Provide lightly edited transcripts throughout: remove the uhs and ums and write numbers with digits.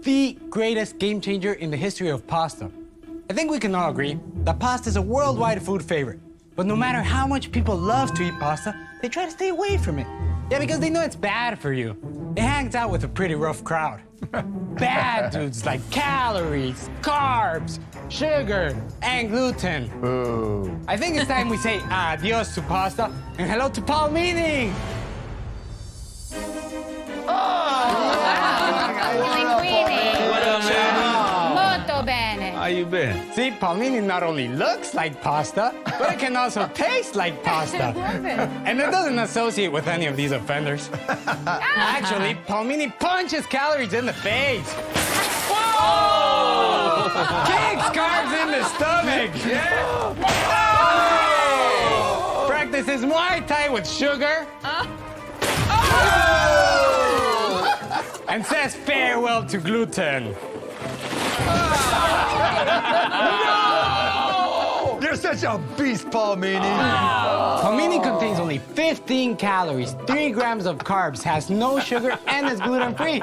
the greatest game changer in the history of pasta. I think we can all agree that pasta is a worldwide food favorite. But no matter how much people love to eat pasta, they try to stay away from it. Yeah, because they know it's bad for you. It hangs out with a pretty rough crowd. Bad dudes like calories, carbs, sugar, and gluten. Ooh. I think it's time we say adios to pasta and hello to Palmini. What up, man? Molto bene. How you been? See, Palmini not only looks like pasta, but it can also taste like pasta. And it doesn't associate with any of these offenders. Actually, Palmini punches calories in the face. Whoa! Kicks carbs in the stomach. Yeah. Whoa! Practices Muay Thai with sugar. And says farewell to gluten. You're such a beast, Palmini. Palmini contains only 15 calories, 3 grams of carbs, has no sugar, and is gluten-free.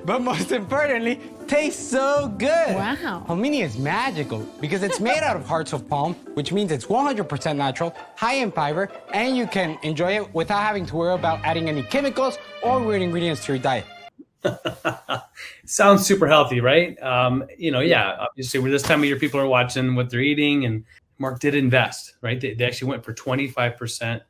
But most importantly, tastes so good. Wow. Palmini is magical because it's made out of hearts of palm, which means it's 100% natural, high in fiber, and you can enjoy it without having to worry about adding any chemicals or weird ingredients to your diet. Sounds super healthy, right? Yeah, obviously, with this time of year, people are watching what they're eating, and Mark did invest, right? They actually went for 25%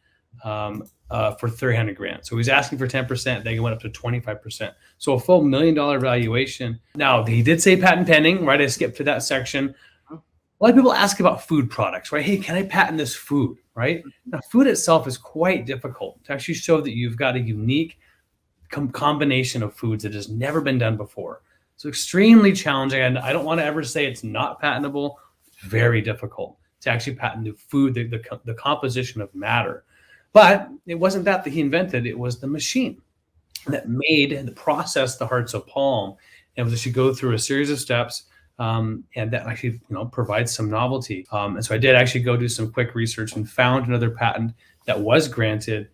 for 300 grand. So he's asking for 10%. They went up to 25%. So a full $1 million valuation. Now, he did say patent pending, right? I skipped to that section. A lot of people ask about food products, right? Hey, can I patent this food, right? Now, food itself is quite difficult to actually show that you've got a unique combination of foods that has never been done before. So extremely challenging. And I don't want to ever say it's not patentable. It's very difficult to actually patent the food, the composition of matter. But it wasn't that he invented. It was the machine that made and processed the hearts of palm. And was actually go through a series of steps and that actually provides some novelty. And so I did actually go do some quick research and found another patent that was granted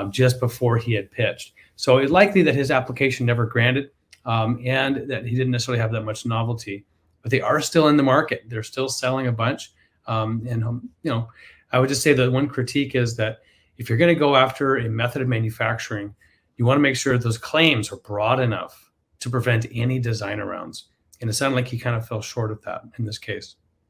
just before he had pitched. So it's likely that his application never granted and that he didn't necessarily have that much novelty, but they are still in the market. They're still selling a bunch. I would just say that one critique is that if you're going to go after a method of manufacturing, you want to make sure that those claims are broad enough to prevent any design arounds. And it sounded like he kind of fell short of that in this case.